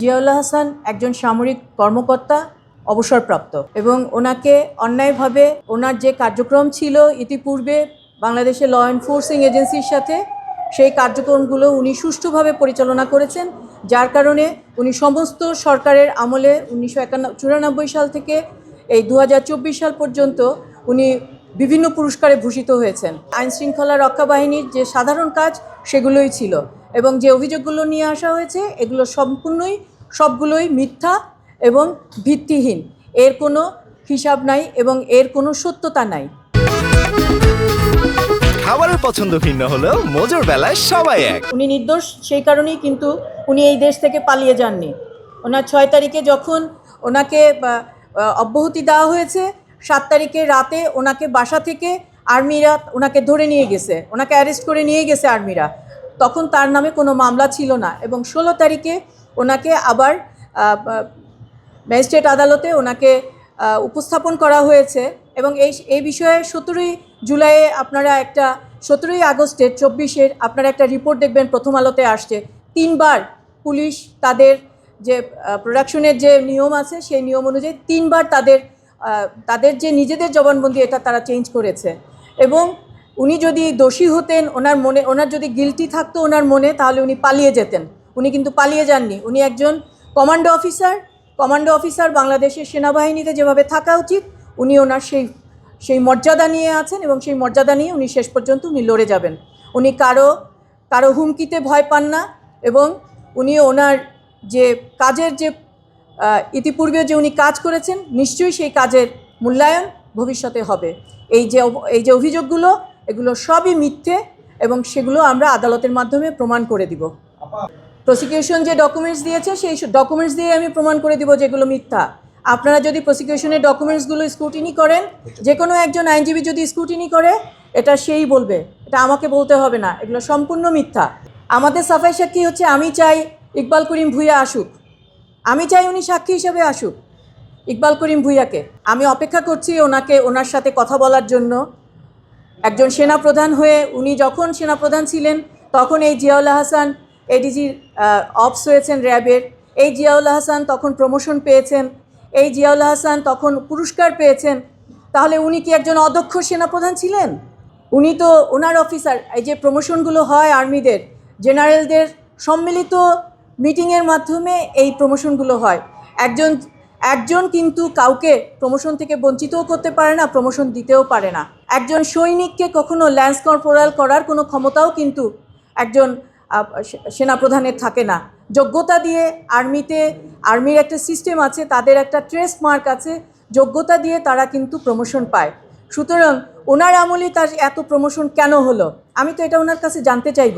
জিয়াউল হাসান একজন সামরিক কর্মকর্তা অবসরপ্রাপ্ত এবং ওনাকে অন্যায়ভাবে ওনার যে কার্যক্রম ছিল ইতিপূর্বে বাংলাদেশের ল এনফোর্সিং এজেন্সির সাথে সেই কার্যক্রমগুলো উনি সুষ্ঠুভাবে পরিচালনা করেছেন, যার কারণে উনি সমস্ত সরকারের আমলে 1994 সাল থেকে এই 2024 সাল পর্যন্ত উনি বিভিন্ন পুরস্কারে ভূষিত হয়েছেন। আইনশৃঙ্খলা রক্ষা বাহিনীর যে সাধারণ কাজ সেগুলোই ছিল এবং যে অভিযোগগুলো নিয়ে আসা হয়েছে এগুলো সবগুলোই মিথ্যা এবং ভিত্তিহীন। এর কোনো হিসাব নাই এবং এর কোনো সত্যতা নাই। খাবারের পছন্দ ভিন্ন হলেও মজার বেলায় সবাই এক। উনি নির্দোষ, সেই কারণেই কিন্তু উনি এই দেশ থেকে পালিয়ে যাননি। ওনার 6 তারিখে যখন ওনাকে অব্যাহতি দেওয়া হয়েছে, 7 তারিখে রাতে ওনাকে বাসা থেকে আর্মিরা ওনাকে ধরে নিয়ে গেছে, ওনাকে অ্যারেস্ট করে নিয়ে গেছে আর্মিরা। তখন তার নামে কোনো মামলা ছিল না এবং 16 তারিখে ওনাকে আবার ম্যাজিস্ট্রেট আদালতে ওনাকে উপস্থাপন করা হয়েছে এবং এই বিষয়ে 17ই জুলাইয়ে আপনারা একটা 17ই আগস্টের 24-এর আপনারা একটা রিপোর্ট দেখবেন, প্রথম আলোতে আসছে। 3 বার পুলিশ তাদের যে প্রোডাকশনের যে নিয়ম আছে সেই নিয়ম অনুযায়ী 3 বার তাদের যে নিজেদের জবানবন্দি এটা তারা চেঞ্জ করেছে এবং উনি যদি দোষী হতেন, ওনার যদি গিলটি থাকতো ওনার মনে, তাহলে উনি পালিয়ে যেতেন। উনি কিন্তু পালিয়ে যাননি। উনি একজন কমান্ডো অফিসার বাংলাদেশের সেনাবাহিনীতে যেভাবে থাকা উচিত উনি ওনার সেই মর্যাদা নিয়ে আছেন এবং সেই মর্যাদা নিয়ে উনি শেষ পর্যন্ত উনি লড়ে যাবেন। উনি কারো হুমকিতে ভয় পান না এবং উনি ওনার যে কাজের যে ইতিপূর্বে যে উনি কাজ করেছেন নিশ্চয়ই সেই কাজের মূল্যায়ন ভবিষ্যতে হবে। এই যে অভিযোগগুলো এগুলো সবই মিথ্যে এবং সেগুলো আমরা আদালতের মাধ্যমে প্রমাণ করে দিব। প্রসিকিউশন যে ডকুমেন্টস দিয়েছে সেই ডকুমেন্টস দিয়ে আমি প্রমাণ করে দিব যেগুলো মিথ্যা। আপনারা যদি প্রসিকিউশনের ডকুমেন্টসগুলো স্ক্রুটিনি করেন, যে কোনো একজন আইনজীবী যদি স্ক্রুটিনি করে, এটা সেই বলবে, এটা আমাকে বলতে হবে না, এগুলো সম্পূর্ণ মিথ্যা। আমাদের সাফাই সাক্ষী হচ্ছে, আমি চাই ইকবাল করিম ভূঁইয়া আসুক, আমি চাই উনি সাক্ষী হিসেবে আসুক ইকবাল করিম ভূঁইয়াকে। আমি অপেক্ষা করছি ওনার সাথে কথা বলার জন্য। একজন সেনাপ্রধান হয়ে উনি যখন সেনাপ্রধান ছিলেন তখন এই জিয়াউল হাসান এডিজি অপস হয়েছেন র্যাবের। এই জিয়াউল হাসান তখন প্রমোশন পেয়েছেন, এই জিয়াউল হাসান তখন পুরস্কার পেয়েছেন। তাহলে উনি কি একজন অদক্ষ সেনাপ্রধান ছিলেন? উনি তো ওনার অফিসার। এই যে প্রমোশনগুলো হয় আর্মিদের, জেনারেলদের সম্মিলিত মিটিংয়ের মাধ্যমে এই প্রমোশনগুলো হয়। একজন কিন্তু কাউকে প্রমোশন থেকে বঞ্চিতও করতে পারে না, প্রমোশন দিতেও পারে না। একজন সৈনিককে কখনো ল্যান্স কর্পোরাল করার কোনো ক্ষমতাও কিন্তু একজন সেনাপ্রধানের থাকে না। যোগ্যতা দিয়ে আর্মির একটা সিস্টেম আছে, তাদের একটা ট্রেস মার্ক আছে, যোগ্যতা দিয়ে তারা কিন্তু প্রমোশন পায়। সুতরাং ওনার আমলে তার এত প্রমোশন কেন হলো, আমি তো এটা ওনার কাছে জানতে চাইব।